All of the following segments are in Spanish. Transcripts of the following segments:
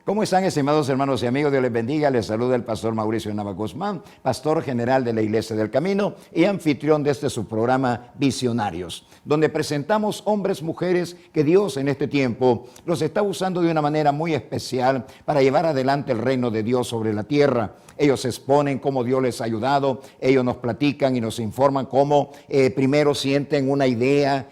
¿Cómo están, estimados hermanos y amigos? Dios les bendiga. Les saluda el pastor Mauricio Nava Guzmán, pastor general de la Iglesia del Camino y anfitrión de este su programa Visionarios, donde presentamos hombres, mujeres que Dios en este tiempo los está usando de una manera muy especial para llevar adelante el reino de Dios sobre la tierra. Ellos exponen cómo Dios les ha ayudado, ellos nos platican y nos informan cómo primero sienten una idea,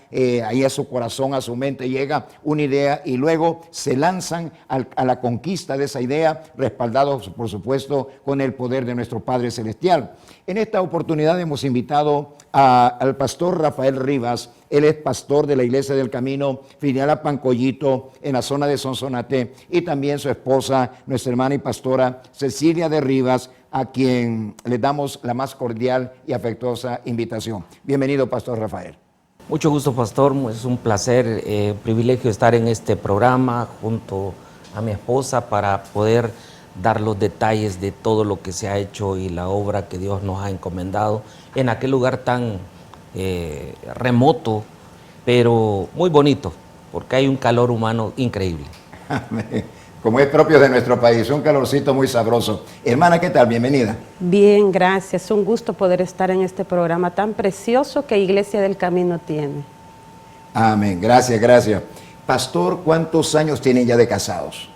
ahí a su corazón, a su mente llega una idea y luego se lanzan a la conquista de esa idea, respaldados por supuesto con el poder de nuestro Padre Celestial. En esta oportunidad hemos invitado al pastor Rafael Rivas. Él es pastor de la Iglesia del Camino, filial a Pancollito, en la zona de Sonsonate, y también su esposa, nuestra hermana y pastora Cecilia de Rivas, a quien le damos la más cordial y afectuosa invitación. Bienvenido, pastor Rafael. Mucho gusto, pastor. Es un placer, privilegio estar en este programa junto a mi esposa para poder dar los detalles de todo lo que se ha hecho y la obra que Dios nos ha encomendado en aquel lugar tan remoto, pero muy bonito, porque hay un calor humano increíble. Amén. Como es propio de nuestro país, un calorcito muy sabroso. Hermana, ¿qué tal? Bienvenida. Bien, gracias. Un gusto poder estar en este programa tan precioso que Iglesia del Camino tiene. Amén. Gracias, gracias. Pastor, ¿cuántos años tienen ya de casados?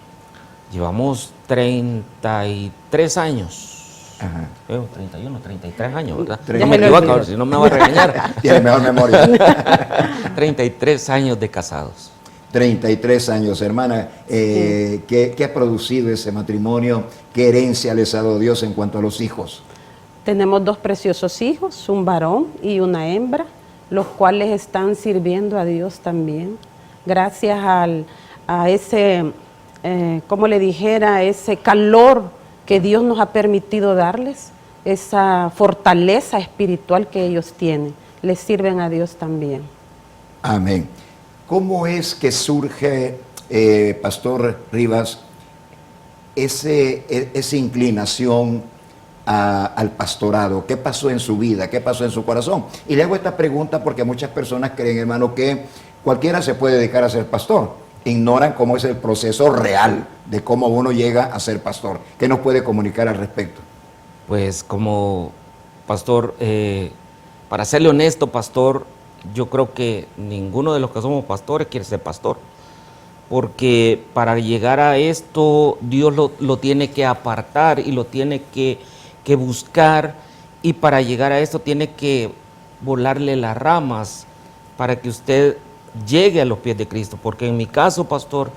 Llevamos 33 años. Ajá. 31, 33 años, ¿verdad? Ya me equivoco, a ver si no me va a regañar. Tiene mejor memoria. 33 años de casados. 33 años, hermana. ¿Qué ha producido ese matrimonio? ¿Qué herencia les ha dado Dios en cuanto a los hijos? Tenemos dos preciosos hijos, un varón y una hembra, los cuales están sirviendo a Dios también. Gracias a ese, como le dijera, ese calor que Dios nos ha permitido darles, esa fortaleza espiritual que ellos tienen, les sirven a Dios también. Amén. ¿Cómo es que surge, pastor Rivas, esa inclinación al pastorado? ¿Qué pasó en su vida? ¿Qué pasó en su corazón? Y le hago esta pregunta porque muchas personas creen, hermano, que cualquiera se puede dedicar a ser pastor. Ignoran cómo es el proceso real de cómo uno llega a ser pastor. ¿Qué nos puede comunicar al respecto? Pues como pastor, para serle honesto, pastor, yo creo que ninguno de los que somos pastores quiere ser pastor. Porque para llegar a esto, Dios lo tiene que apartar y lo tiene que buscar. Y para llegar a esto tiene que volarle las ramas para que usted llegue a los pies de Cristo, porque en mi caso, pastor,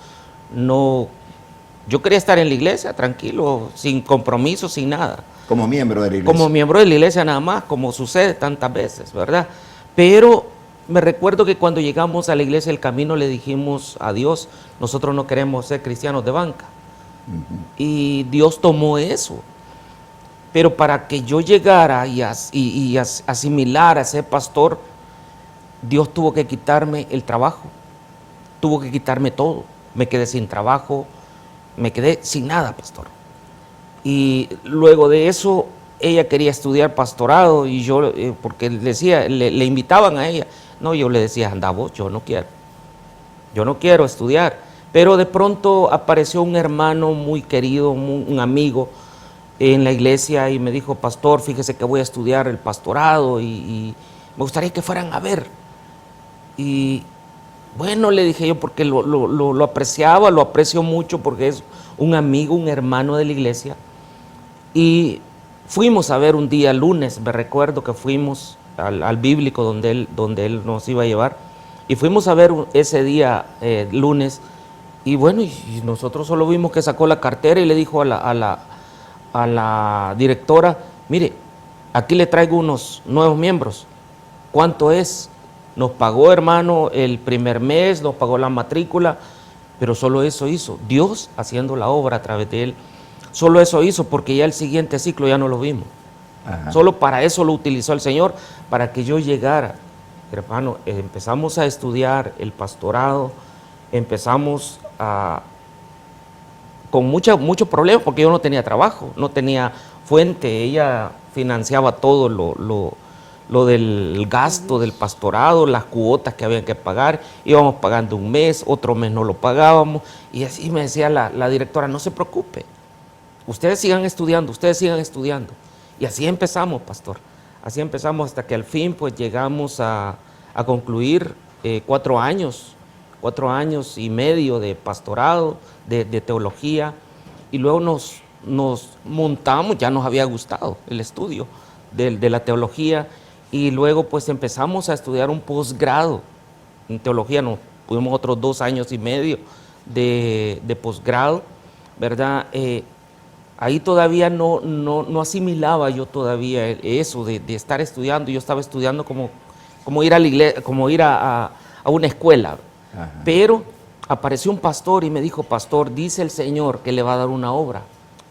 no, yo quería estar en la iglesia tranquilo, sin compromiso, sin nada. Como miembro de la iglesia. Como miembro de la iglesia nada más, como sucede tantas veces, ¿verdad? Pero me recuerdo que cuando llegamos a la Iglesia del Camino le dijimos a Dios, nosotros no queremos ser cristianos de banca. Y Dios tomó eso. Pero para que yo llegara y asimilar a ser pastor, Dios tuvo que quitarme el trabajo, tuvo que quitarme todo. Me quedé sin trabajo, me quedé sin nada, pastor. Y luego de eso, ella quería estudiar pastorado y yo, porque decía, le invitaban a ella. No, yo le decía, anda vos, yo no quiero estudiar. Pero de pronto apareció un hermano muy querido, un amigo en la iglesia y me dijo, pastor, fíjese que voy a estudiar el pastorado y me gustaría que fueran a ver. Y bueno, le dije yo, porque lo apreciaba, lo aprecio mucho porque es un amigo, un hermano de la iglesia. Y fuimos a ver un día, lunes, me recuerdo que fuimos al bíblico donde él nos iba a llevar. Y fuimos a ver ese día, lunes, y bueno, y nosotros solo vimos que sacó la cartera y le dijo a la directora, mire, aquí le traigo unos nuevos miembros, ¿cuánto es? Nos pagó, hermano, el primer mes, nos pagó la matrícula, pero solo eso hizo, Dios haciendo la obra a través de él. Solo eso hizo, porque ya el siguiente ciclo ya no lo vimos. Ajá. Solo para eso lo utilizó el Señor, para que yo llegara. Hermano, empezamos a estudiar el pastorado, empezamos con muchos problemas, porque yo no tenía trabajo, no tenía fuente, ella financiaba todo lo del gasto del pastorado, las cuotas que habían que pagar, íbamos pagando un mes, otro mes no lo pagábamos, y así me decía la directora, no se preocupe, ustedes sigan estudiando, y así empezamos, pastor, así empezamos hasta que al fin pues llegamos a concluir 4 años y medio de pastorado, de teología, y luego nos montamos, ya nos había gustado el estudio de la teología, y luego pues empezamos a estudiar un posgrado en teología, nos tuvimos otros 2 años y medio de posgrado, ¿verdad? Ahí todavía no asimilaba yo todavía eso de estar estudiando. Yo estaba estudiando como ir a la iglesia, como ir a una escuela. Ajá. Pero apareció un pastor y me dijo, pastor, dice el Señor que le va a dar una obra.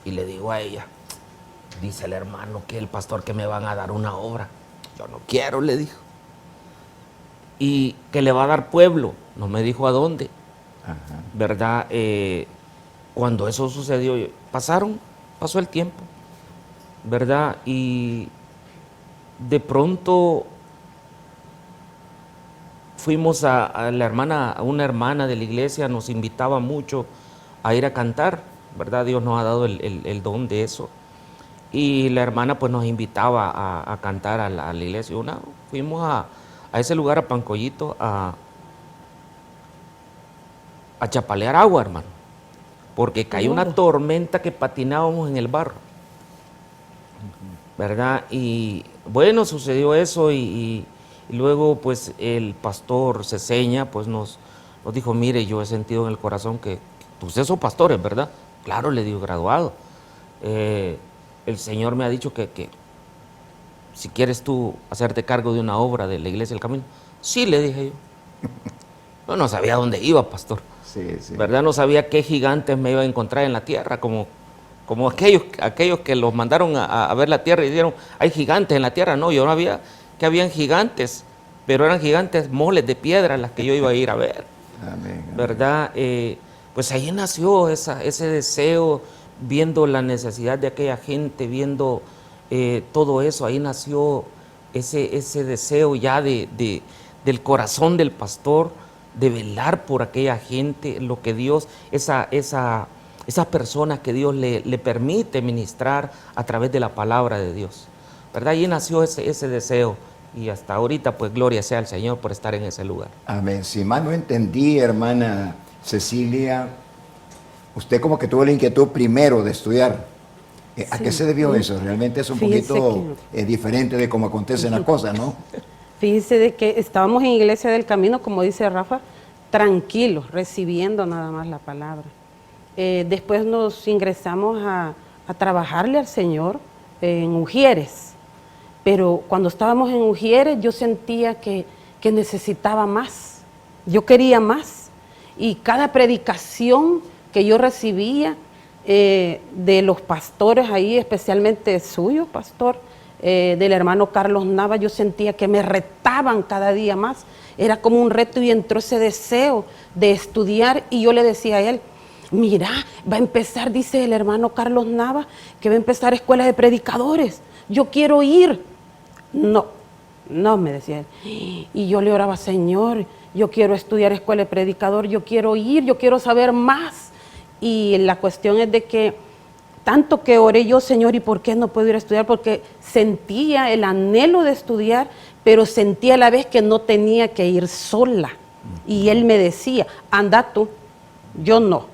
Y le digo a ella, dice el hermano que el pastor que me van a dar una obra. Yo no quiero, le dijo. Y que le va a dar pueblo. No me dijo a dónde. Ajá. ¿Verdad? Cuando eso sucedió, pasó el tiempo, ¿verdad? Y de pronto fuimos a una hermana de la iglesia, nos invitaba mucho a ir a cantar, ¿verdad? Dios nos ha dado el don de eso. Y la hermana pues nos invitaba a cantar a la iglesia. Fuimos a ese lugar, a Pancollito, a chapalear agua, hermano, porque cayó una tormenta que patinábamos en el barro, ¿verdad? Y bueno, sucedió eso y luego pues el pastor Ceseña pues nos dijo, mire, yo he sentido en el corazón que ustedes son pastores, ¿verdad? Claro, le digo, graduado. El Señor me ha dicho que si quieres tú hacerte cargo de una obra de la Iglesia del Camino. Sí, le dije yo. Yo no sabía dónde iba, pastor. Sí, sí. ¿Verdad? No sabía qué gigantes me iba a encontrar en la tierra, como aquellos que los mandaron a ver la tierra y dijeron, hay gigantes en la tierra. No, yo no había que habían gigantes, pero eran gigantes moles de piedra las que yo iba a ir a ver. Amén, amén. ¿Verdad? Pues ahí nació ese deseo, viendo la necesidad de aquella gente, viendo todo eso, ahí nació ese deseo ya del corazón del pastor, de velar por aquella gente, lo que Dios, esas personas que Dios le permite ministrar a través de la palabra de Dios, ¿verdad? Allí nació ese deseo y hasta ahorita pues gloria sea al Señor por estar en ese lugar. Amén. Si mal no entendí, hermana Cecilia, usted como que tuvo la inquietud primero de estudiar. ¿A qué se debió eso? Realmente es un Fíjese poquito diferente de cómo acontecen las cosas, ¿no? Fíjese de que estábamos en Iglesia del Camino, como dice Rafa, tranquilos, recibiendo nada más la palabra. Después nos ingresamos a trabajarle al Señor en Ujieres, pero cuando estábamos en Ujieres yo sentía que necesitaba más, yo quería más, y cada predicación que yo recibía de los pastores ahí, especialmente suyo, pastor, del hermano Carlos Nava, yo sentía que me retaban cada día más, era como un reto y entró ese deseo de estudiar y yo le decía a él, mira, va a empezar, dice el hermano Carlos Nava, que va a empezar escuela de predicadores, yo quiero ir. No, me decía él. Y yo le oraba, Señor, yo quiero estudiar escuela de predicador, yo quiero ir, yo quiero saber más. Y la cuestión es de que tanto que oré yo, Señor, ¿y por qué no puedo ir a estudiar? Porque sentía el anhelo de estudiar, pero sentía a la vez que no tenía que ir sola. Y él me decía, anda tú, yo no.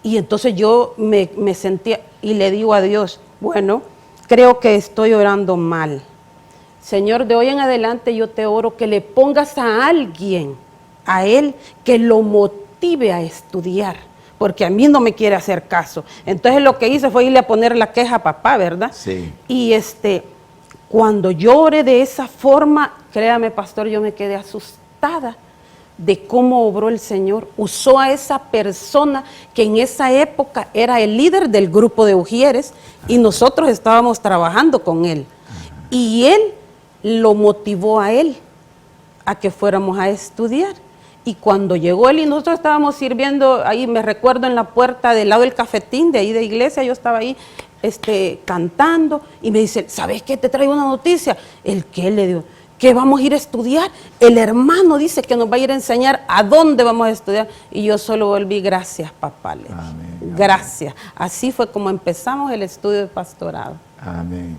Y entonces yo me sentía y le digo a Dios, bueno, creo que estoy orando mal. Señor, de hoy en adelante yo te oro que le pongas a alguien, a él, que lo motive a estudiar, porque a mí no me quiere hacer caso. Entonces lo que hice fue irle a poner la queja a papá, ¿verdad? Sí. Y cuando yo oré de esa forma, créame, pastor, yo me quedé asustada de cómo obró el Señor. Usó a esa persona que en esa época era el líder del grupo de Ujieres y nosotros estábamos trabajando con él. Y él lo motivó a él a que fuéramos a estudiar. Y cuando llegó él y nosotros estábamos sirviendo ahí, me recuerdo en la puerta del lado del cafetín de ahí de iglesia, yo estaba ahí cantando y me dice, ¿sabes qué? Te traigo una noticia. ¿El qué? Le digo, que vamos a ir a estudiar. El hermano dice que nos va a ir a enseñar a dónde vamos a estudiar. Y yo solo volví, gracias, papá. Le dije. Amén, Gracias. Así fue como empezamos el estudio de pastorado. Amén.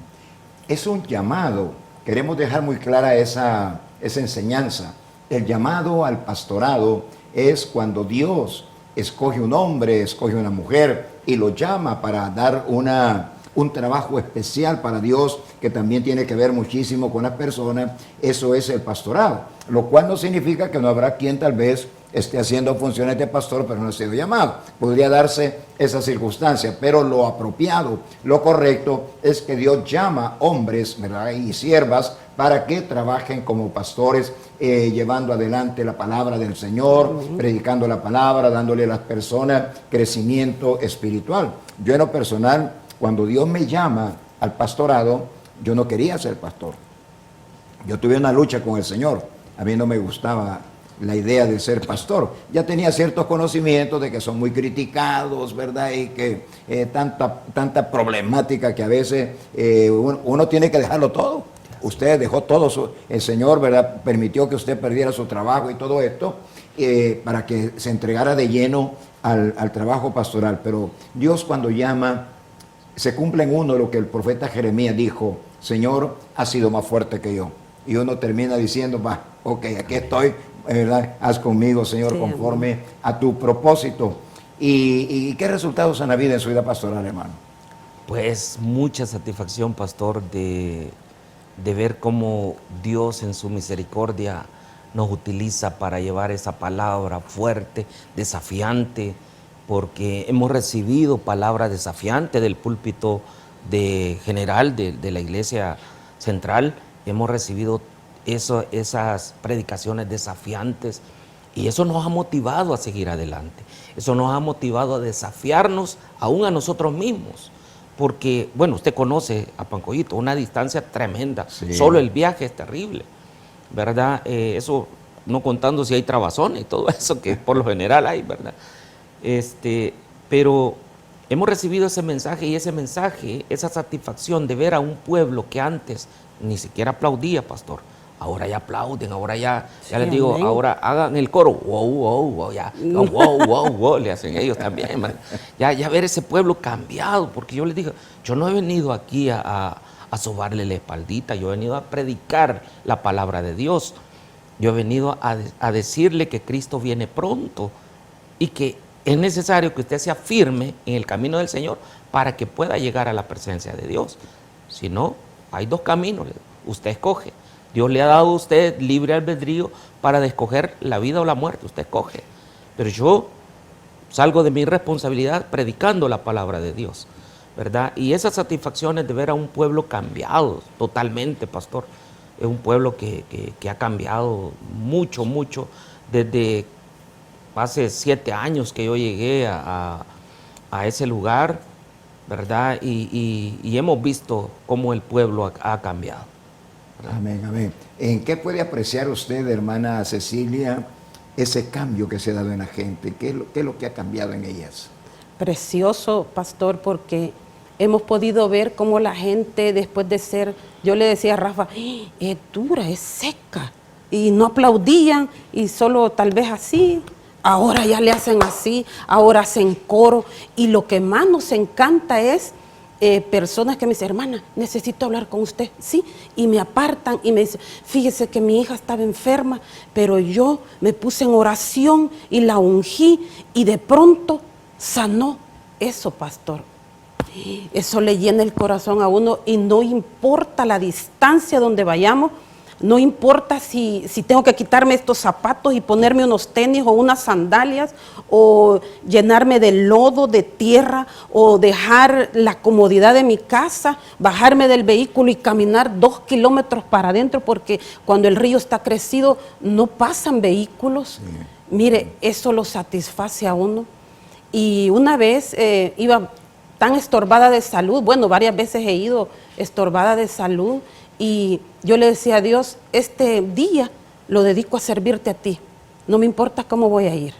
Es un llamado. Queremos dejar muy clara esa enseñanza. El llamado al pastorado es cuando Dios escoge un hombre, escoge una mujer y lo llama para dar un trabajo especial para Dios, que también tiene que ver muchísimo con las personas. Eso es el pastorado, lo cual no significa que no habrá quien tal vez esté haciendo funciones de pastor pero no ha sido llamado. Podría darse esa circunstancia, pero lo apropiado, lo correcto es que Dios llama hombres, ¿verdad?, y siervas para que trabajen como pastores, llevando adelante la palabra del Señor, predicando la palabra, dándole a las personas crecimiento espiritual. Yo en lo personal, cuando Dios me llama al pastorado, yo no quería ser pastor. Yo tuve una lucha con el Señor. A mí no me gustaba la idea de ser pastor. Ya tenía ciertos conocimientos de que son muy criticados, ¿verdad? Y que tanta problemática que a veces uno tiene que dejarlo todo. Usted dejó todo, el Señor, ¿verdad?, permitió que usted perdiera su trabajo y todo esto para que se entregara de lleno al trabajo pastoral. Pero Dios, cuando llama, se cumple en uno lo que el profeta Jeremías dijo: Señor, has sido más fuerte que yo. Y uno termina diciendo: va, ok, aquí estoy, ¿verdad? Haz conmigo, Señor, sí, conforme a tu propósito. ¿Y qué resultados han habido en su vida pastoral, hermano? Pues mucha satisfacción, pastor, de ver cómo Dios en su misericordia nos utiliza para llevar esa palabra fuerte, desafiante, porque hemos recibido palabras desafiantes del púlpito general de la iglesia central. Hemos recibido esas predicaciones desafiantes y eso nos ha motivado a seguir adelante. Eso nos ha motivado a desafiarnos aún a nosotros mismos. Porque, bueno, usted conoce a Pancoyito, una distancia tremenda. Sí. Solo el viaje es terrible, ¿verdad? Eso no contando si hay trabazones y todo eso, que por lo general hay, ¿verdad? Pero hemos recibido ese mensaje y ese mensaje, esa satisfacción de ver a un pueblo que antes ni siquiera aplaudía, pastor. Ahora ya aplauden, ahora ya les digo, amén. Ahora hagan el coro, wow, wow, wow, ya, wow, wow, wow, le hacen ellos también, man. Ya ver ese pueblo cambiado, porque yo les digo, yo no he venido aquí a sobarle la espaldita, yo he venido a predicar la palabra de Dios, yo he venido a decirle que Cristo viene pronto y que es necesario que usted sea firme en el camino del Señor para que pueda llegar a la presencia de Dios. Si no, hay dos caminos, usted escoge. Dios le ha dado a usted libre albedrío para escoger la vida o la muerte, usted escoge. Pero yo salgo de mi responsabilidad predicando la palabra de Dios, ¿verdad? Y esas satisfacciones de ver a un pueblo cambiado totalmente, pastor. Es un pueblo que ha cambiado mucho, mucho. Desde hace 7 años que yo llegué a ese lugar, ¿verdad? Y hemos visto cómo el pueblo ha cambiado. Amén, amén. ¿En qué puede apreciar usted, hermana Cecilia, ese cambio que se ha dado en la gente? ¿Qué es lo que ha cambiado en ellas? Precioso, pastor, porque hemos podido ver cómo la gente después de ser, yo le decía a Rafa, es dura, es seca, y no aplaudían, y solo tal vez así. Ahora ya le hacen así, ahora hacen coro, y lo que más nos encanta es personas que me dicen, hermana, necesito hablar con usted, sí, y me apartan y me dicen, fíjese que mi hija estaba enferma, pero yo me puse en oración y la ungí y de pronto sanó. Eso, pastor, eso le llena el corazón a uno y no importa la distancia donde vayamos. No importa si tengo que quitarme estos zapatos y ponerme unos tenis o unas sandalias o llenarme de lodo, de tierra o dejar la comodidad de mi casa, bajarme del vehículo y caminar 2 kilómetros para adentro porque cuando el río está crecido no pasan vehículos. Sí. Mire, eso lo satisface a uno. Y una vez iba tan estorbada de salud, bueno, varias veces he ido estorbada de salud. Y yo le decía a Dios, este día lo dedico a servirte a ti, no me importa cómo voy a ir.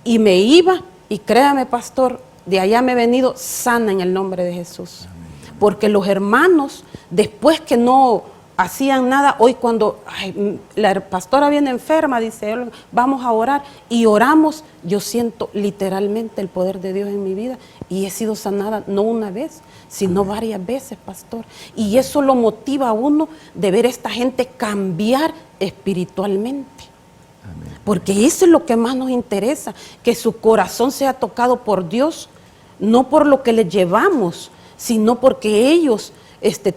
Y me iba, y créame, pastor, de allá me he venido sana en el nombre de Jesús. Porque los hermanos, después que no hacían nada. Hoy cuando la pastora viene enferma, dice, vamos a orar, y oramos, yo siento literalmente el poder de Dios en mi vida, y he sido sanada no una vez, sino varias veces, pastor. Y eso lo motiva a uno de ver a esta gente cambiar espiritualmente. Amén. Porque eso es lo que más nos interesa, que su corazón sea tocado por Dios, no por lo que les llevamos, sino porque ellos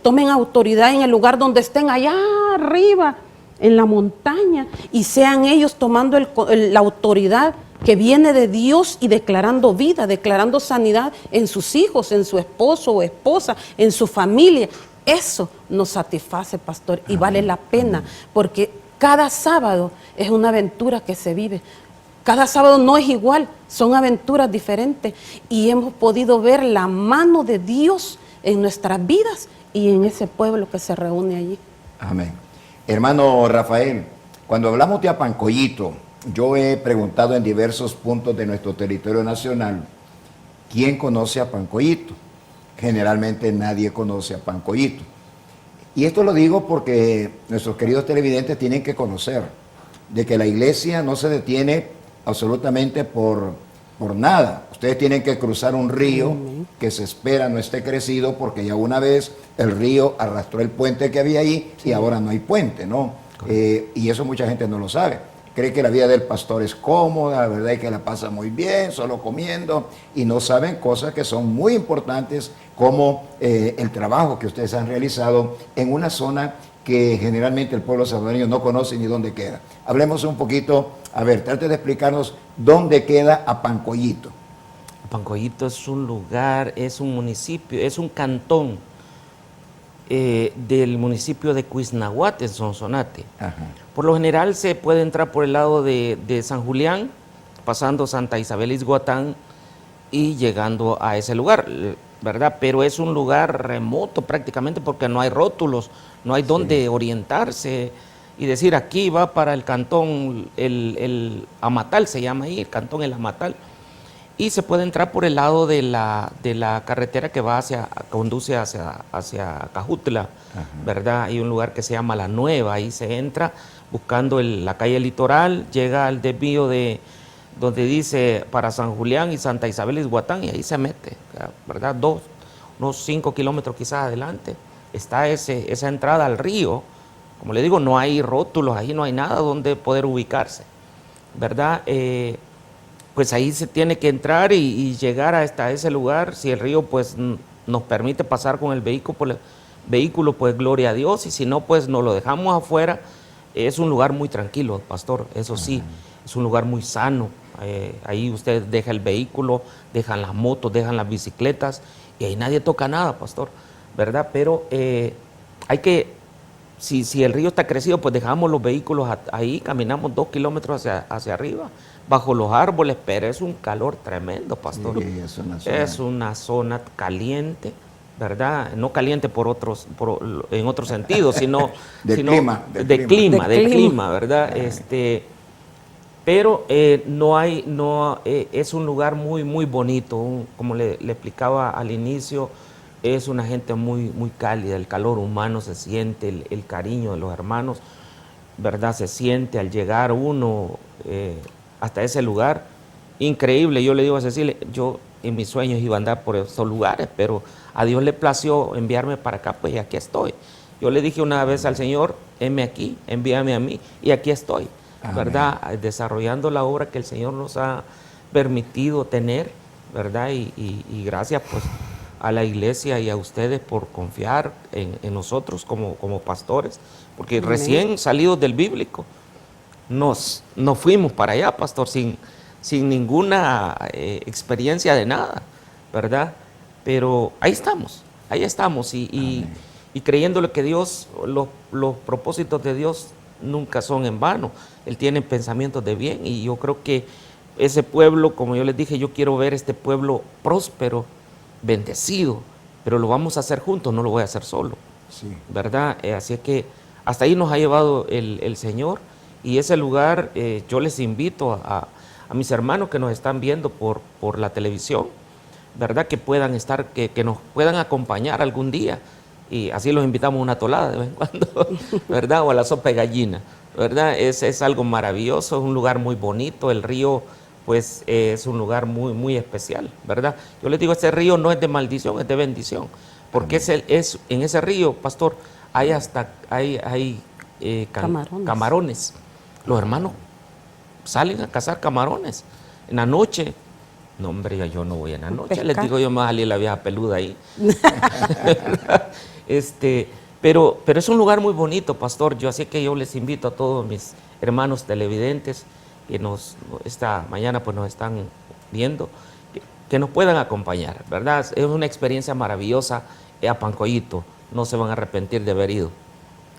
tomen autoridad en el lugar donde estén, allá arriba, en la montaña, y sean ellos tomando la autoridad que viene de Dios y declarando vida, declarando sanidad en sus hijos, en su esposo o esposa, en su familia. Eso nos satisface, pastor, y vale la pena, porque cada sábado es una aventura que se vive. Cada sábado no es igual, son aventuras diferentes, y hemos podido ver la mano de Dios en nuestras vidas y en ese pueblo que se reúne allí. Amén. Hermano Rafael, cuando hablamos de Apancoyito, yo he preguntado en diversos puntos de nuestro territorio nacional, ¿quién conoce a Apancoyito? Generalmente nadie conoce a Apancoyito. Y esto lo digo porque nuestros queridos televidentes tienen que conocer de que la iglesia no se detiene absolutamente por nada. Ustedes tienen que cruzar un río que se espera no esté crecido, porque ya una vez el río arrastró el puente que había ahí y ahora no hay puente, ¿no? Y eso mucha gente no lo sabe. Cree que la vida del pastor es cómoda, la verdad es que la pasa muy bien, solo comiendo, y no saben cosas que son muy importantes, como el trabajo que ustedes han realizado en una zona que generalmente el pueblo salvadoreño no conoce ni dónde queda. Hablemos un poquito, a ver, trate de explicarnos dónde queda Apancoyito. Apancoyito es un lugar, es un municipio, es un cantón del municipio de Cuisnahuate, en Sonsonate. Ajá. Por lo general se puede entrar por el lado de San Julián, pasando Santa Isabel Izguatán y llegando a ese lugar, ¿verdad? Pero es un lugar remoto prácticamente, porque no hay rótulos, no hay dónde orientarse y decir aquí va para el cantón el Amatal, se llama ahí, el cantón El Amatal. Y se puede entrar por el lado de la carretera que va conduce hacia Cajutla, ¿verdad? Hay un lugar que se llama La Nueva, ahí se entra buscando la calle Litoral, llega al desvío de donde dice para San Julián y Santa Isabel Izguatán, y ahí se mete, ¿verdad? Unos 5 kilómetros quizás adelante, está esa entrada al río. Como le digo, no hay rótulos, ahí no hay nada donde poder ubicarse, ¿verdad? Pues ahí se tiene que entrar y llegar hasta ese lugar. Si el río pues nos permite pasar con el vehículo, pues gloria a Dios, y si no, pues nos lo dejamos afuera. Es un lugar muy tranquilo, pastor, eso sí, es un lugar muy sano. Ahí usted deja el vehículo, dejan las motos, dejan las bicicletas, y ahí nadie toca nada, pastor, ¿verdad? Pero hay que, si el río está crecido, pues dejamos los vehículos ahí, caminamos 2 kilómetros hacia arriba, bajo los árboles, pero es un calor tremendo, pastor. Sí, es una zona caliente, ¿verdad? No caliente en otro sentido, sino de clima, ¿verdad? Pero es un lugar muy, muy bonito, como le explicaba al inicio, es una gente muy, muy cálida, el calor humano se siente, el cariño de los hermanos, ¿verdad? Se siente al llegar uno hasta ese lugar, increíble. Yo le digo a Cecilia, yo en mis sueños iba a andar por esos lugares, pero a Dios le plació enviarme para acá, pues y aquí estoy. Yo le dije una vez al Señor, heme aquí, envíame a mí, y aquí estoy, ¿verdad? Desarrollando la obra que el Señor nos ha permitido tener, ¿verdad? Y gracias pues a la iglesia y a ustedes por confiar en nosotros como pastores, porque recién salidos del bíblico, nos fuimos para allá, pastor, sin ninguna experiencia de nada, ¿verdad? Pero ahí estamos y creyéndole que Dios, los propósitos de Dios nunca son en vano. Él tiene pensamientos de bien, y yo creo que ese pueblo, como yo les dije, yo quiero ver este pueblo próspero, bendecido, pero lo vamos a hacer juntos, no lo voy a hacer solo, ¿verdad? Así es que hasta ahí nos ha llevado el Señor, y ese lugar yo les invito a mis hermanos que nos están viendo por la televisión, ¿verdad? Que puedan estar, que nos puedan acompañar algún día, y así los invitamos a una tolada de vez en cuando, ¿verdad? O a la sopa de gallina, ¿verdad? Es algo maravilloso, es un lugar muy bonito, el río pues es un lugar muy especial, ¿verdad? Yo les digo, este río no es de maldición, es de bendición, porque en ese río, pastor, hay camarones. Los hermanos salen a cazar camarones en la noche. No, hombre, yo no voy en la noche, les digo, yo me voy a salir la vieja peluda ahí. Pero es un lugar muy bonito, pastor. Así que yo les invito a todos mis hermanos televidentes que esta mañana pues nos están viendo, que nos puedan acompañar, ¿verdad? Es una experiencia maravillosa a Pancoyito. No se van a arrepentir de haber ido.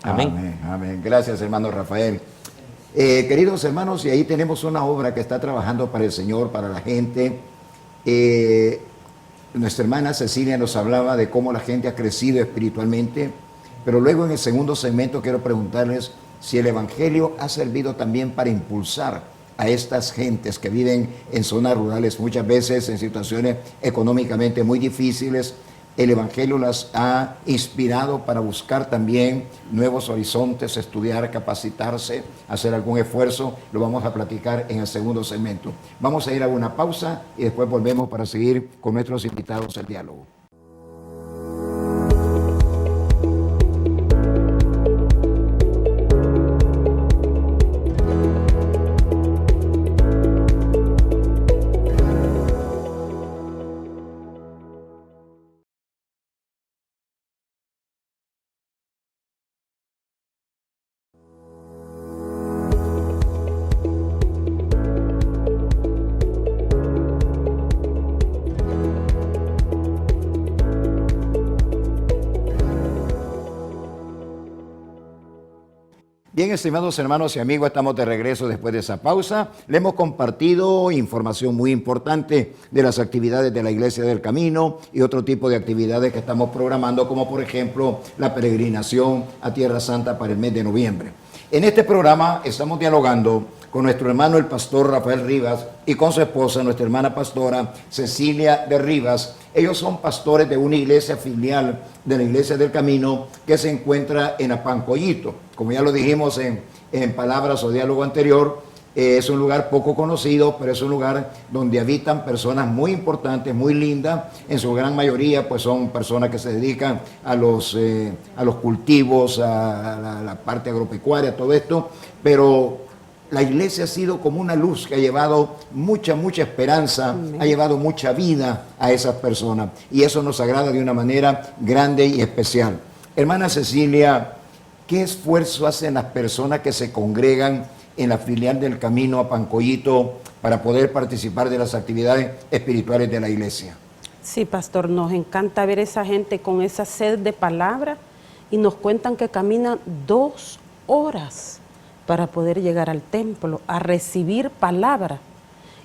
Amén. Amén, amén. Gracias, hermano Rafael. Queridos hermanos, y ahí tenemos una obra que está trabajando para el Señor, para la gente. Nuestra hermana Cecilia nos hablaba de cómo la gente ha crecido espiritualmente, pero luego en el segundo segmento quiero preguntarles si el Evangelio ha servido también para impulsar a estas gentes que viven en zonas rurales, muchas veces en situaciones económicamente muy difíciles. El Evangelio las ha inspirado para buscar también nuevos horizontes, estudiar, capacitarse, hacer algún esfuerzo. Lo vamos a platicar en el segundo segmento. Vamos a ir a una pausa y después volvemos para seguir con nuestros invitados al diálogo. Bien, estimados hermanos y amigos, estamos de regreso después de esa pausa. Le hemos compartido información muy importante de las actividades de la Iglesia del Camino y otro tipo de actividades que estamos programando, como por ejemplo la peregrinación a Tierra Santa para el mes de noviembre. En este programa estamos dialogando con nuestro hermano el pastor Rafael Rivas y con su esposa, nuestra hermana pastora Cecilia de Rivas. Ellos son pastores de una iglesia filial de la Iglesia del Camino que se encuentra en Apancoyito. Como ya lo dijimos en palabras o diálogo anterior, es un lugar poco conocido, pero es un lugar donde habitan personas muy importantes, muy lindas. En su gran mayoría pues son personas que se dedican a los cultivos, a la parte agropecuaria, todo esto, pero la iglesia ha sido como una luz que ha llevado mucha esperanza, amén, ha llevado mucha vida a esas personas y eso nos agrada de una manera grande y especial. Hermana Cecilia, ¿qué esfuerzo hacen las personas que se congregan en la filial del Camino a Pancoyito para poder participar de las actividades espirituales de la iglesia? Sí, pastor, nos encanta ver esa gente con esa sed de palabra y nos cuentan que caminan 2 horas para poder llegar al templo, a recibir palabra.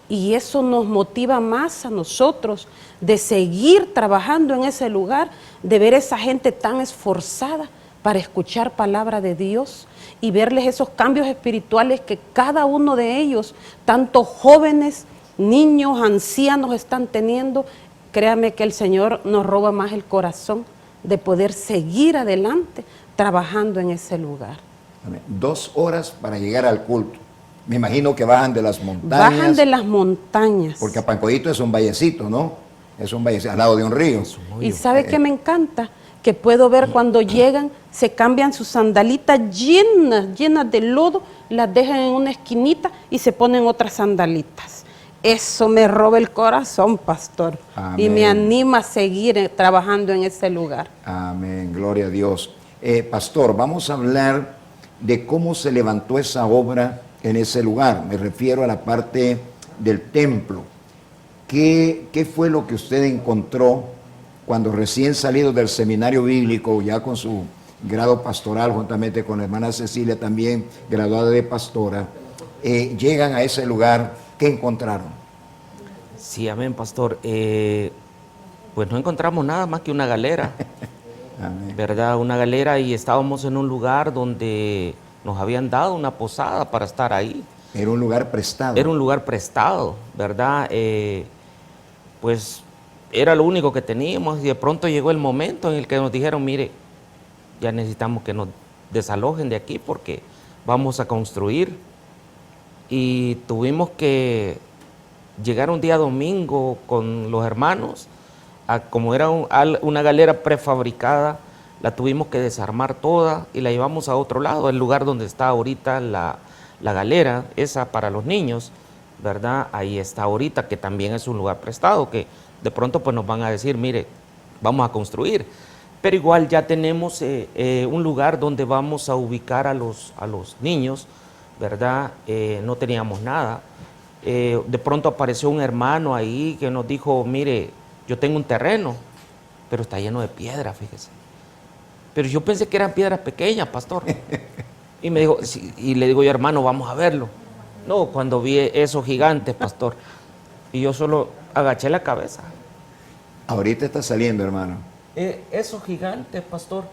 Y eso nos motiva más a nosotros de seguir trabajando en ese lugar, de ver esa gente tan esforzada para escuchar palabra de Dios y verles esos cambios espirituales que cada uno de ellos, tanto jóvenes, niños, ancianos, están teniendo. Créame que el Señor nos roba más el corazón de poder seguir adelante trabajando en ese lugar. 2 horas para llegar al culto. Me imagino que bajan de las montañas. Bajan de las montañas. Porque Apancoyito es un vallecito, ¿no? Es un vallecito al lado de un río. Y ¿sabe qué me encanta? Que puedo ver cuando llegan, se cambian sus sandalitas llenas de lodo, las dejan en una esquinita y se ponen otras sandalitas. Eso me roba el corazón, pastor. Amén. Y me anima a seguir trabajando en ese lugar. Amén, gloria a Dios. Pastor, vamos a hablar de cómo se levantó esa obra en ese lugar. Me refiero a la parte del templo. ¿Qué fue lo que usted encontró cuando recién salido del seminario bíblico, ya con su grado pastoral, juntamente con la hermana Cecilia también, graduada de pastora, llegan a ese lugar? ¿Qué encontraron? Sí, amén, pastor. Pues no encontramos nada más que una galera. Amén. ¿Verdad? Una galera, y estábamos en un lugar donde nos habían dado una posada para estar ahí. Era un lugar prestado. Era un lugar prestado, ¿verdad? Pues era lo único que teníamos y de pronto llegó el momento en el que nos dijeron, mire, ya necesitamos que nos desalojen de aquí porque vamos a construir. Y tuvimos que llegar un día domingo con los hermanos, como era una galera prefabricada, la tuvimos que desarmar toda y la llevamos a otro lado, el lugar donde está ahorita la galera, esa para los niños, ¿verdad? Ahí está ahorita, que también es un lugar prestado, que de pronto pues nos van a decir, mire, vamos a construir. Pero igual ya tenemos un lugar donde vamos a ubicar a los niños, ¿verdad? No teníamos nada. De pronto apareció un hermano ahí que nos dijo, mire, yo tengo un terreno, pero está lleno de piedra, fíjese. Pero yo pensé que eran piedras pequeñas, pastor. Y me dijo, sí, y le digo yo, hermano, vamos a verlo. No, cuando vi esos gigantes, pastor, y yo solo agaché la cabeza. Ahorita está saliendo, hermano. Esos gigantes, pastor.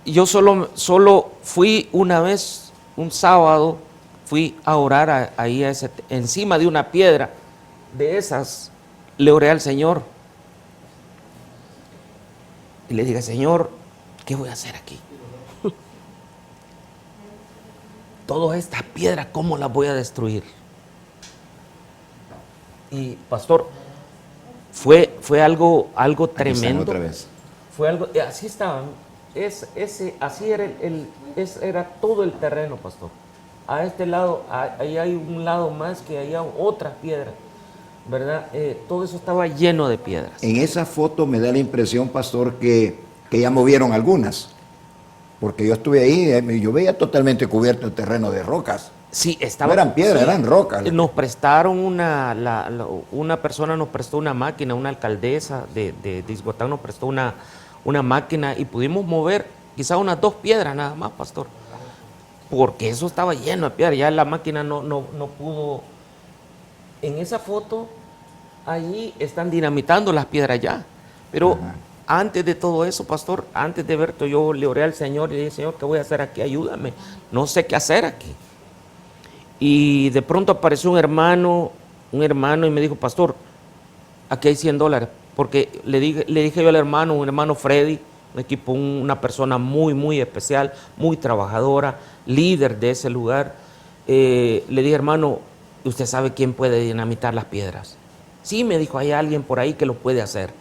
Y yo solo fui una vez, un sábado, fui a orar ahí encima de una piedra de esas, le oré al Señor. Y le dije, Señor, ¿qué voy a hacer aquí? Todas estas piedras, ¿cómo las voy a destruir? Y pastor, fue algo tremendo. Otra vez. Fue algo, así estaban, así era todo el terreno, pastor. A este lado, ahí hay un lado más que hay otras piedras, ¿verdad? Todo eso estaba lleno de piedras. En esa foto me da la impresión, pastor, que ya movieron algunas. Porque yo estuve ahí y yo veía totalmente cubierto el terreno de rocas. Sí, estaba. No eran piedras, eran rocas. Nos prestaron una persona nos prestó una máquina, una alcaldesa de Izhuatán nos prestó una máquina y pudimos mover quizá unas 2 piedras nada más, pastor. Porque eso estaba lleno de piedras, ya la máquina no pudo. En esa foto, allí están dinamitando las piedras ya. Pero Ajá. Antes de todo eso, pastor, antes de ver, yo le oré al Señor y le dije, Señor, ¿qué voy a hacer aquí? Ayúdame, no sé qué hacer aquí. Y de pronto apareció un hermano y me dijo, pastor, aquí hay $100, porque le dije yo al hermano, un hermano Freddy, un equipo, una persona muy, muy especial, muy trabajadora, líder de ese lugar, le dije, hermano, ¿usted sabe quién puede dinamitar las piedras? Sí, me dijo, hay alguien por ahí que lo puede hacer.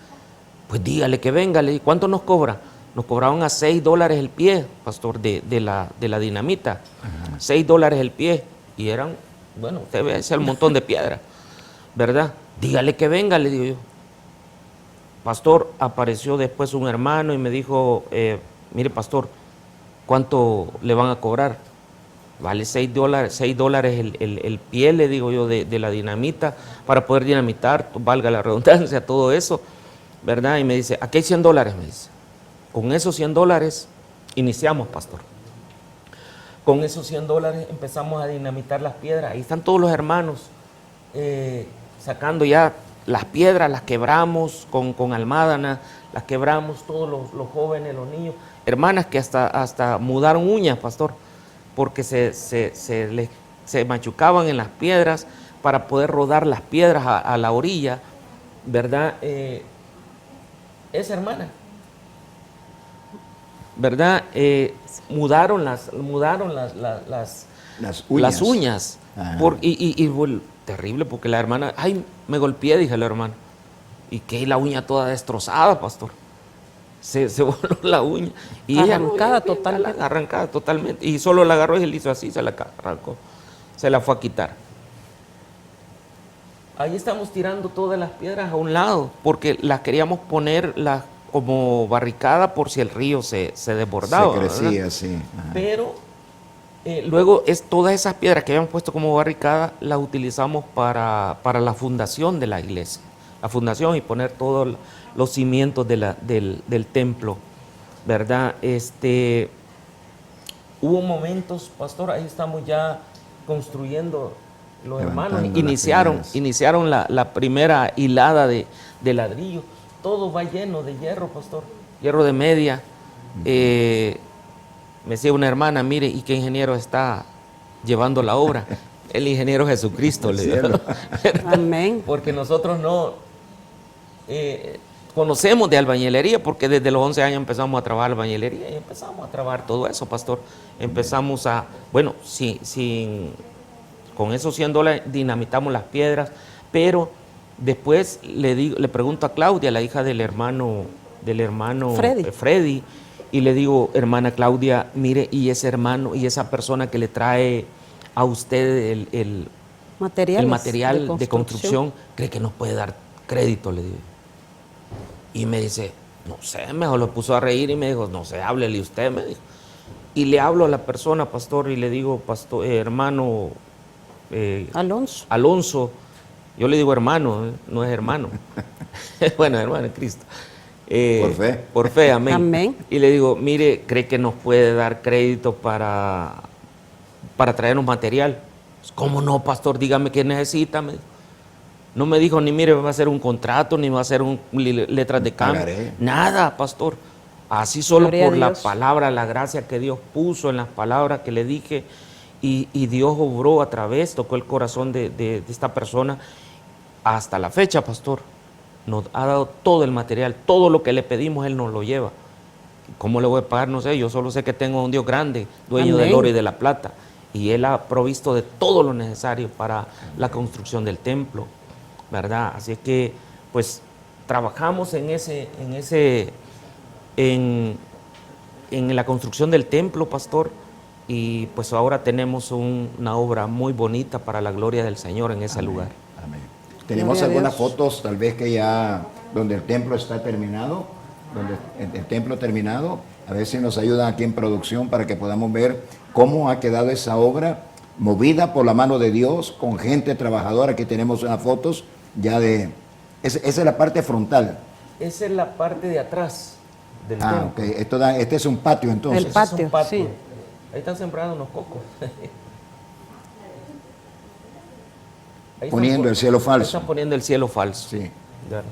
Pues dígale que venga. Le dije, ¿cuánto nos cobra? Nos cobraban a $6 el pie, pastor, de la dinamita. Ajá. $6 el pie. Y eran, bueno, usted ve ese montón de piedras, ¿verdad? Dígale que venga, le digo yo. Pastor, apareció después un hermano y me dijo, mire, pastor, ¿cuánto le van a cobrar? Vale $6 el pie, le digo yo, de la dinamita, para poder dinamitar, valga la redundancia, todo eso, ¿verdad? Y me dice, aquí hay $100, me dice. Con esos $100 iniciamos, pastor. Con esos $100 empezamos a dinamitar las piedras. Ahí están todos los hermanos sacando ya las piedras, las quebramos con almádana, las quebramos todos los jóvenes, los niños, hermanas que hasta mudaron uñas, pastor, porque se machucaban en las piedras para poder rodar las piedras a la orilla, ¿verdad? Esa hermana, ¿verdad? Mudaron las uñas. Bueno, terrible, porque la hermana, ay, me golpeé, dije la hermana, y que la uña toda destrozada, pastor. Se voló la uña. Y arrancada totalmente. Arrancada totalmente. Y solo la agarró y le hizo así, se la arrancó. Se la fue a quitar. Ahí estamos tirando todas las piedras a un lado, porque las queríamos poner como barricada por si el río se desbordaba. Se crecía, ¿verdad? Sí. Ajá. Pero luego todas esas piedras que habíamos puesto como barricada las utilizamos para la fundación de la iglesia. La fundación y poner todos los cimientos del templo, ¿verdad? Hubo momentos, pastor, ahí estamos ya construyendo, los hermanos iniciaron la primera hilada de ladrillo. Todo va lleno de hierro, pastor, hierro de media. Me decía una hermana, mire, ¿y qué ingeniero está llevando la obra? El ingeniero Jesucristo, le digo. Amén. Porque nosotros no, conocemos de albañilería porque desde los 11 años empezamos a trabajar albañilería y empezamos a trabajar todo eso, pastor. Empezamos a, bueno, con esos $100 dinamitamos las piedras, pero después le pregunto a Claudia, la hija del hermano Freddy, y le digo, hermana Claudia, mire, y ese hermano y esa persona que le trae a usted el material de construcción, ¿cree que nos puede dar crédito? Le digo. Y me dice, no sé, mejor lo puso a reír y me dijo, no sé, háblele usted, me dijo. Y le hablo a la persona, pastor, y le digo, pastor, hermano Alonso, yo le digo hermano, no es hermano. Bueno, hermano en Cristo. Por fe. Por fe, amén. Amén. Y le digo, mire, ¿cree que nos puede dar crédito para traernos material? ¿Cómo no, pastor? Dígame qué necesita. Me dijo. No me dijo ni, mire, va a hacer un contrato, ni va a hacer letras de cambio. Pagaré. Nada, pastor. Así solo Gloria a por la Dios. palabra, la gracia que Dios puso en las palabras que le dije. Y Dios obró a través, tocó el corazón de esta persona. Hasta la fecha, pastor, nos ha dado todo el material, todo lo que le pedimos, Él nos lo lleva. ¿Cómo le voy a pagar? No sé, yo solo sé que tengo a un Dios grande, dueño Amén. del oro y de la plata. Y Él ha provisto de todo lo necesario para la construcción del templo, ¿verdad? Así es que, pues, trabajamos en la construcción del templo, pastor, y pues ahora tenemos una obra muy bonita para la gloria del Señor en ese lugar. Amén. Tenemos Gloria a algunas Dios. fotos, tal vez que ya, donde el templo está terminado, donde el templo terminado, a ver si nos ayudan aquí en producción para que podamos ver cómo ha quedado esa obra, movida por la mano de Dios, con gente trabajadora. Aquí tenemos unas fotos ya de, esa es la parte frontal. Esa es la parte de atrás del Ah, templo. ok, este es un patio entonces. El Ese es un patio, sí. Ahí están sembrados los cocos. Ahí Poniendo el cielo falso. Están poniendo el cielo falso. Sí. Ya.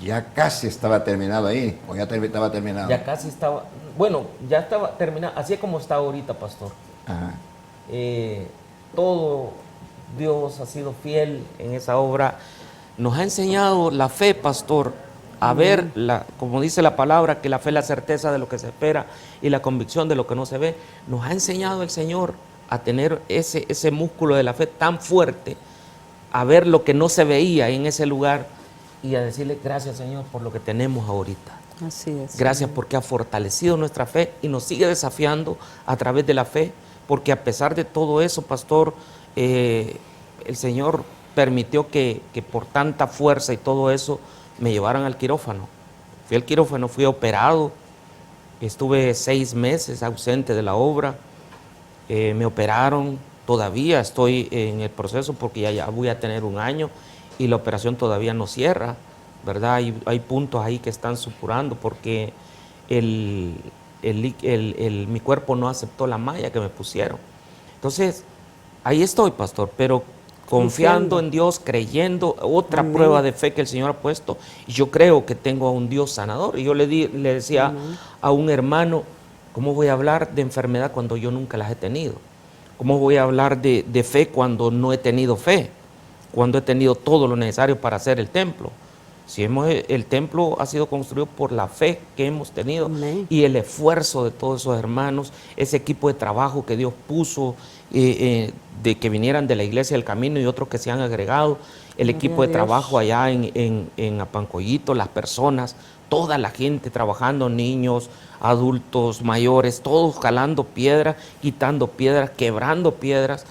Ya casi estaba terminado ahí, o ya estaba terminado. Ya casi estaba, bueno, ya estaba terminado, así es como está ahorita, pastor. Ajá. Todo Dios ha sido fiel en esa obra. Nos ha enseñado la fe, pastor, a ver, como dice la palabra, que la fe es la certeza de lo que se espera y la convicción de lo que no se ve. Nos ha enseñado el Señor a tener ese músculo de la fe tan fuerte, a ver lo que no se veía en ese lugar y a decirle gracias, Señor, por lo que tenemos ahorita. Así es. Gracias porque ha fortalecido nuestra fe y nos sigue desafiando a través de la fe, porque a pesar de todo eso, pastor, el Señor permitió que por tanta fuerza y todo eso me llevaran al quirófano. Fui al quirófano, fui operado, estuve 6 meses ausente de la obra, me operaron, todavía estoy en el proceso porque ya voy a tener 1 año y la operación todavía no cierra, ¿verdad? Hay puntos ahí que están supurando porque mi cuerpo no aceptó la malla que me pusieron. Entonces, ahí estoy, pastor, pero confiando en Dios, creyendo, otra Amén. prueba de fe que el Señor ha puesto. Y yo creo que tengo a un Dios sanador. Y yo le decía Amén. a un hermano, ¿cómo voy a hablar de enfermedad cuando yo nunca las he tenido? ¿Cómo voy a hablar de fe cuando no he tenido fe? Cuando he tenido todo lo necesario para hacer el templo. Si el templo ha sido construido por la fe que hemos tenido. Amén. Y el esfuerzo de todos esos hermanos, ese equipo de trabajo que Dios puso, de que vinieran de la Iglesia del Camino y otros que se han agregado, el Gloria equipo a de Dios. trabajo allá en Apancoyito, las personas, toda la gente trabajando, niños, adultos, mayores, todos jalando piedras, quitando piedras, quebrando piedras.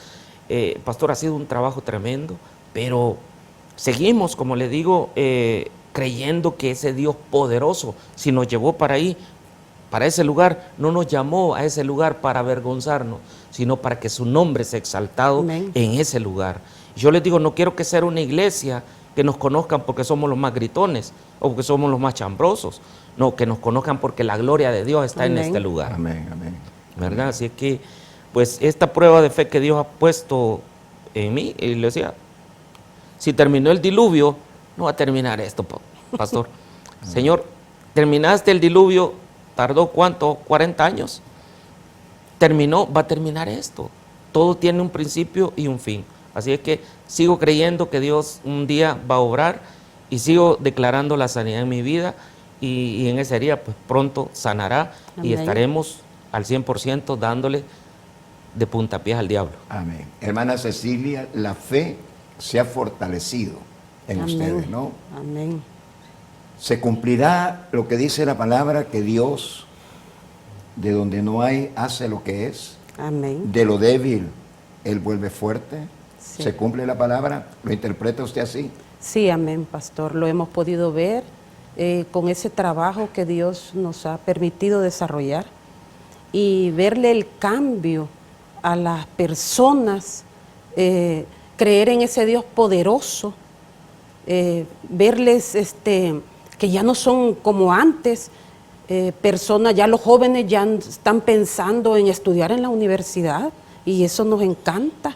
Pastor, ha sido un trabajo tremendo, pero seguimos, como le digo, creyendo que ese Dios poderoso, si nos llevó para ahí, para ese lugar, no nos llamó a ese lugar para avergonzarnos, sino para que su nombre sea exaltado Amén. en ese lugar. Yo les digo, no quiero que sea una iglesia que nos conozcan porque somos los más gritones o porque somos los más chambrosos. No, que nos conozcan porque la gloria de Dios está en Amén. este lugar. Amén, amén. ¿Verdad? Así es que, pues, esta prueba de fe que Dios ha puesto en mí, y le decía, si terminó el diluvio, no va a terminar esto, pastor. Señor, terminaste el diluvio, tardó ¿cuánto? 40 años. Terminó, va a terminar esto. Todo tiene un principio y un fin. Así es que sigo creyendo que Dios un día va a obrar y sigo declarando la sanidad en mi vida y en ese día pues pronto sanará y Amén. estaremos al 100% dándole de puntapiés al diablo. Amén. Hermana Cecilia, la fe se ha fortalecido en Amén. ustedes, ¿no? Amén. Se cumplirá lo que dice la palabra, que Dios, de donde no hay, hace lo que es. Amén. De lo débil, Él vuelve fuerte. Sí. ¿Se cumple la palabra? ¿Lo interpreta usted así? Sí, amén, pastor. Lo hemos podido ver con ese trabajo que Dios nos ha permitido desarrollar y verle el cambio a las personas, creer en ese Dios poderoso, verles que ya no son como antes, personas, ya los jóvenes ya están pensando en estudiar en la universidad y eso nos encanta.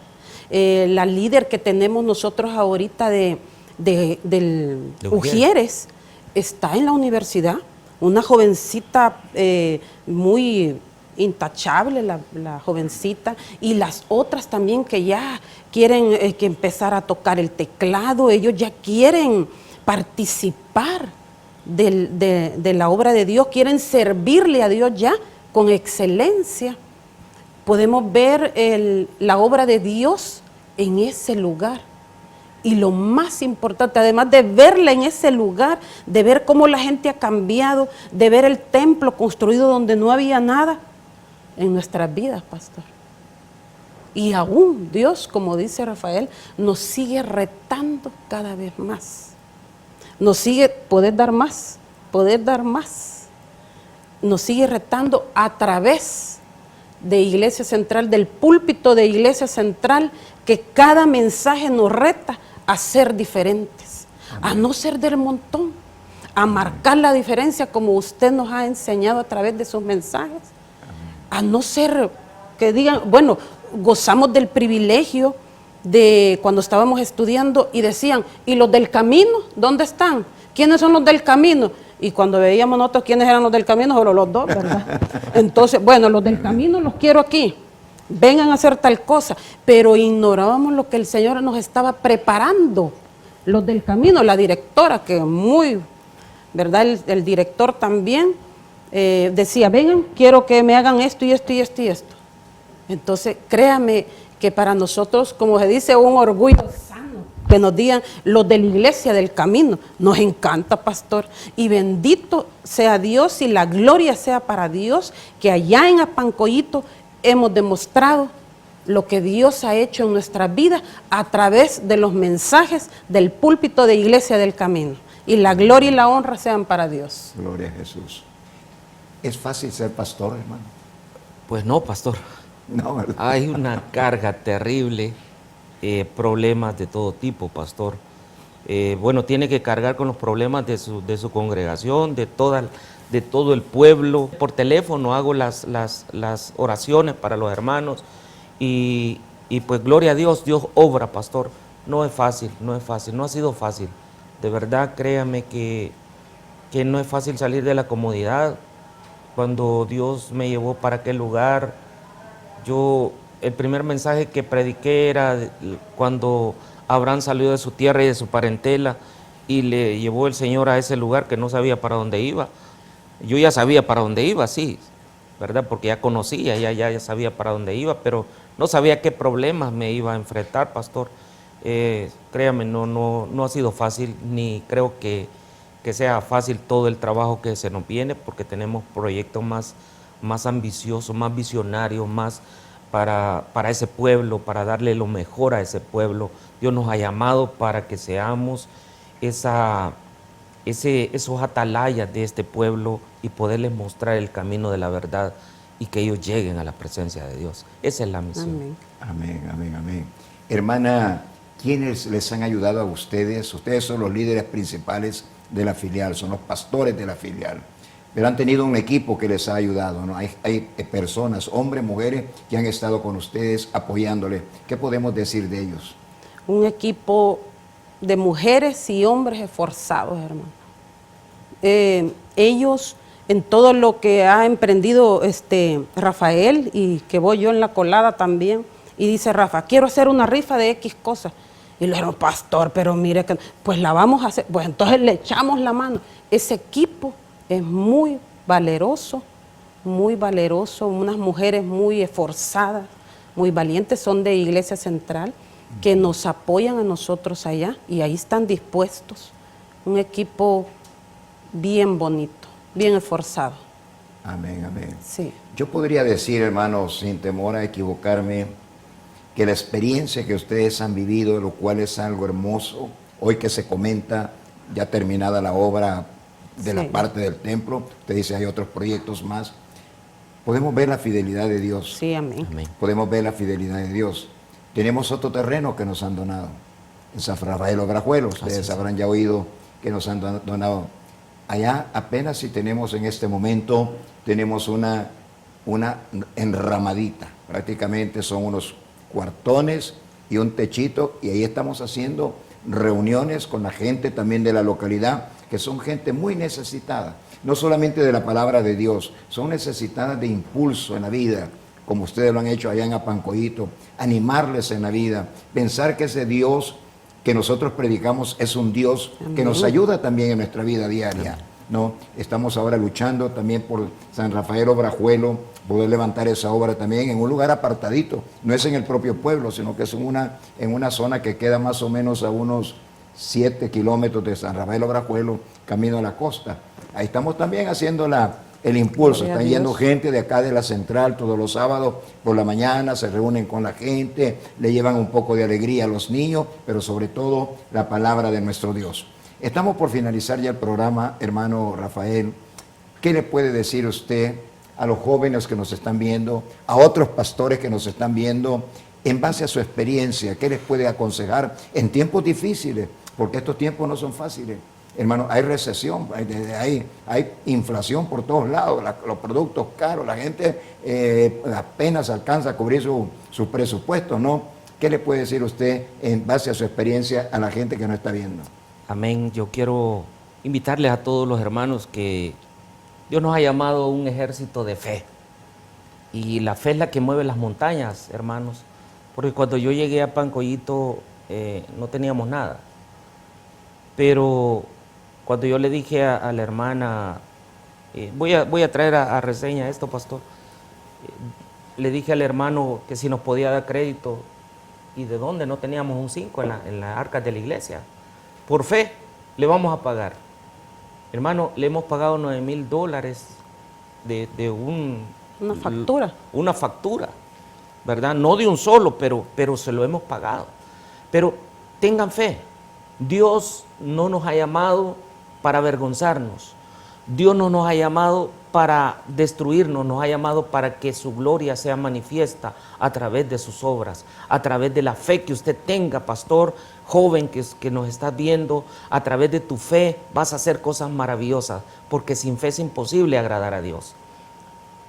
La líder que tenemos nosotros ahorita del Ujieres está en la universidad, una jovencita muy intachable, la jovencita, y las otras también que ya quieren que empezar a tocar el teclado, ellos ya quieren participar de la obra de Dios, quieren servirle a Dios ya con excelencia. Podemos ver la obra de Dios en ese lugar. Y lo más importante, además de verla en ese lugar, de ver cómo la gente ha cambiado, de ver el templo construido donde no había nada, en nuestras vidas, pastor. Y aún Dios, como dice Rafael, nos sigue retando cada vez más. Nos sigue, poder dar más. Nos sigue retando a través de Iglesia Central, del púlpito de Iglesia Central, que cada mensaje nos reta a ser diferentes, a no ser del montón, a marcar la diferencia como usted nos ha enseñado a través de sus mensajes, a no ser que digan, bueno, gozamos del privilegio de cuando estábamos estudiando y decían, ¿y los del camino? ¿Dónde están? ¿Quiénes son los del camino? Y cuando veíamos nosotros quiénes eran los del camino, solo los dos, ¿verdad? Entonces, bueno, los del camino los quiero aquí, vengan a hacer tal cosa, pero ignorábamos lo que el Señor nos estaba preparando. Los del camino, la directora, que muy, ¿verdad? El director también decía, vengan, quiero que me hagan esto y esto y esto y esto. Entonces, créame que para nosotros, como se dice, un orgullo sano, que nos digan los de la iglesia del camino, nos encanta, pastor, y bendito sea Dios y la gloria sea para Dios, que allá en Apancoyito hemos demostrado lo que Dios ha hecho en nuestras vidas a través de los mensajes del púlpito de Iglesia del Camino. Y la gloria y la honra sean para Dios. Gloria a Jesús. ¿Es fácil ser pastor, hermano? Pues no, pastor. No, ¿verdad? Hay una carga terrible, problemas de todo tipo, pastor. Bueno, tiene que cargar con los problemas de su congregación, de todo el pueblo. Por teléfono hago las oraciones para los hermanos y pues gloria a Dios, Dios obra, pastor. No es fácil, no ha sido fácil. De verdad, créame que no es fácil salir de la comodidad. Cuando Dios me llevó para aquel lugar, el primer mensaje que prediqué era cuando Abraham salió de su tierra y de su parentela y le llevó el Señor a ese lugar que no sabía para dónde iba. Yo ya sabía para dónde iba, sí, ¿verdad? Porque ya conocía, ya sabía para dónde iba, pero no sabía qué problemas me iba a enfrentar, pastor. Créame, no ha sido fácil, ni creo que sea fácil todo el trabajo que se nos viene, porque tenemos proyectos más ambiciosos, más visionarios, más para ese pueblo, para darle lo mejor a ese pueblo. Dios nos ha llamado para que seamos esos atalayas de este pueblo y poderles mostrar el camino de la verdad y que ellos lleguen a la presencia de Dios. Esa es la misión. Amén. Amén, amén, amén. Hermana, ¿quiénes les han ayudado a ustedes? Ustedes son los líderes principales de la filial, son los pastores de la filial, pero han tenido un equipo que les ha ayudado, ¿no? Hay personas, hombres, mujeres, que han estado con ustedes apoyándoles. ¿Qué podemos decir de ellos? Un equipo de mujeres y hombres esforzados, hermano. Ellos, en todo lo que ha emprendido Rafael, y que voy yo en la colada también, y dice Rafa, quiero hacer una rifa de X cosas. Y le digo, pastor, pero mire que, pues la vamos a hacer. Pues entonces le echamos la mano. Ese equipo es muy valeroso, unas mujeres muy esforzadas, muy valientes, son de Iglesia Central, que nos apoyan a nosotros allá y ahí están dispuestos. Un equipo bien bonito, bien esforzado. Amén, amén. Sí. Yo podría decir, hermanos, sin temor a equivocarme, que la experiencia que ustedes han vivido, lo cual es algo hermoso, hoy que se comenta, ya terminada la obra de la parte del templo, usted dice hay otros proyectos más, podemos ver la fidelidad de Dios. Sí, amén. Amén. Podemos ver la fidelidad de Dios. Tenemos otro terreno que nos han donado, en San Rafael Obrajuelo, ustedes habrán ya oído que nos han donado. Allá apenas si tenemos en este momento, tenemos una enramadita, prácticamente son unos cuartones y un techito, y ahí estamos haciendo reuniones con la gente también de la localidad, que son gente muy necesitada, no solamente de la palabra de Dios, son necesitadas de impulso en la vida, como ustedes lo han hecho allá en Apancoyito, animarles en la vida, pensar que ese Dios que nosotros predicamos es un Dios que nos ayuda también en nuestra vida diaria, ¿no? Estamos ahora luchando también por San Rafael Obrajuelo, poder levantar esa obra también en un lugar apartadito, no es en el propio pueblo, sino que es en una zona que queda más o menos a unos 7 kilómetros de San Rafael Obrajuelo, camino a la costa. Ahí estamos también haciendo el impulso, están yendo gente de acá de la central todos los sábados por la mañana, se reúnen con la gente, le llevan un poco de alegría a los niños, pero sobre todo la palabra de nuestro Dios. Estamos por finalizar ya el programa, hermano Rafael. ¿Qué le puede decir usted a los jóvenes que nos están viendo, a otros pastores que nos están viendo, en base a su experiencia? ¿Qué les puede aconsejar en tiempos difíciles? Porque estos tiempos no son fáciles. Hermano, hay recesión, hay inflación por todos lados, los productos caros, la gente apenas alcanza a cubrir su presupuesto, ¿no? ¿Qué le puede decir usted en base a su experiencia a la gente que nos está viendo? Amén. Yo quiero invitarles a todos los hermanos que Dios nos ha llamado un ejército de fe. Y la fe es la que mueve las montañas, hermanos. Porque cuando yo llegué a Pancoyito no teníamos nada. Pero cuando yo le dije a la hermana, voy a traer a reseña esto, pastor. Le dije al hermano que si nos podía dar crédito. ¿Y de dónde? No teníamos un 5 en las arcas de la iglesia. Por fe le vamos a pagar. Hermano, le hemos pagado $9,000 de una factura. Una factura, ¿verdad? No de un solo, pero se lo hemos pagado. Pero tengan fe. Dios no nos ha llamado para avergonzarnos. Dios no nos ha llamado para destruirnos, nos ha llamado para que su gloria sea manifiesta a través de sus obras, a través de la fe que usted tenga, pastor, joven que nos estás viendo. A través de tu fe vas a hacer cosas maravillosas, porque sin fe es imposible agradar a Dios.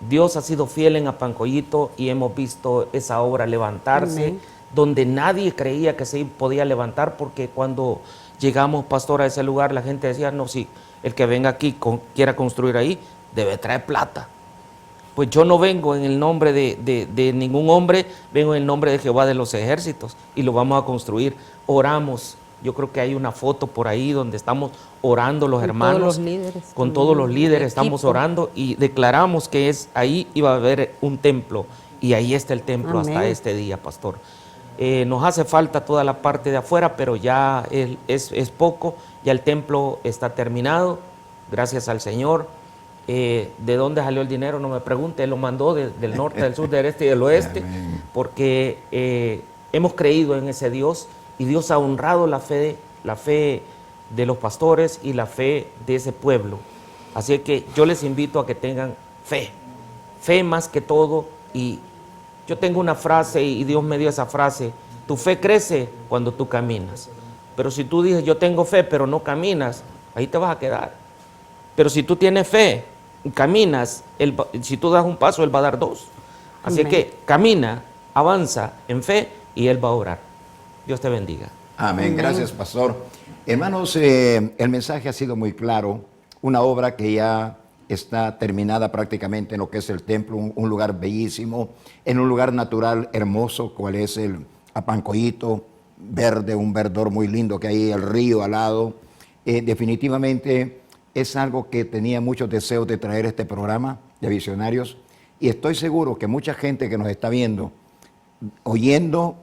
Dios ha sido fiel en Apancoyito y hemos visto esa obra levantarse. Amén. Donde nadie creía que se podía levantar, porque cuando llegamos, pastor, a ese lugar, la gente decía, no, si el que venga aquí quiera construir ahí, debe traer plata. Pues yo no vengo en el nombre de ningún hombre, vengo en el nombre de Jehová de los ejércitos y lo vamos a construir. Oramos. Yo creo que hay una foto por ahí donde estamos orando los hermanos. Todos los líderes. Con todos los líderes estamos orando y declaramos que ahí iba a haber un templo, y ahí está el templo. Amén. Hasta este día, pastor. Nos hace falta toda la parte de afuera, pero ya es poco, ya el templo está terminado, gracias al Señor. ¿De dónde salió el dinero? No me pregunte, Él lo mandó del norte, del sur, del este y del oeste, porque hemos creído en ese Dios, y Dios ha honrado la fe de los pastores y la fe de ese pueblo. Así que yo les invito a que tengan fe más que todo. Y yo tengo una frase, y Dios me dio esa frase: tu fe crece cuando tú caminas. Pero si tú dices, yo tengo fe, pero no caminas, ahí te vas a quedar. Pero si tú tienes fe y caminas, si tú das un paso, Él va a dar 2. Así que camina, avanza en fe, y Él va a obrar. Dios te bendiga. Amén. Gracias, pastor. Hermanos, el mensaje ha sido muy claro. Una obra que ya está terminada prácticamente en lo que es el templo, un lugar bellísimo, en un lugar natural hermoso, cual es el Apancoyito verde, un verdor muy lindo que hay, el río al lado. Definitivamente es algo que tenía muchos deseos de traer este programa de Visionarios, y estoy seguro que mucha gente que nos está viendo, oyendo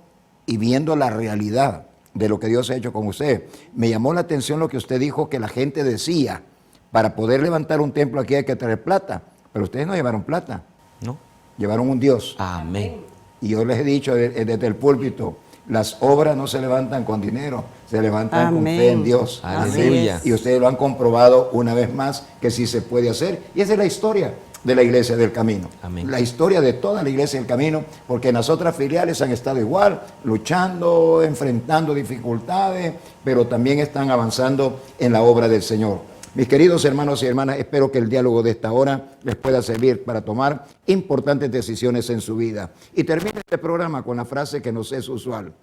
y viendo la realidad de lo que Dios ha hecho con usted. Me llamó la atención lo que usted dijo, que la gente decía, para poder levantar un templo aquí hay que traer plata, pero ustedes no llevaron plata, ¿No? llevaron un Dios. Amén. Y yo les he dicho desde el púlpito, las obras no se levantan con dinero, se levantan con fe en Dios. Aleluya. Y ustedes lo han comprobado una vez más que sí se puede hacer. Y esa es la historia de la Iglesia del Camino. Amén. La historia de toda la Iglesia del Camino, porque en las otras filiales han estado igual, luchando, enfrentando dificultades, pero también están avanzando en la obra del Señor. Mis queridos hermanos y hermanas, espero que el diálogo de esta hora les pueda servir para tomar importantes decisiones en su vida. Y termino este programa con la frase que nos es usual.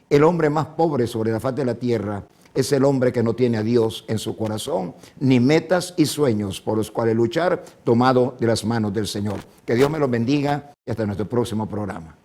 El hombre más pobre sobre la faz de la tierra es el hombre que no tiene a Dios en su corazón, ni metas y sueños por los cuales luchar, tomado de las manos del Señor. Que Dios me los bendiga y hasta nuestro próximo programa.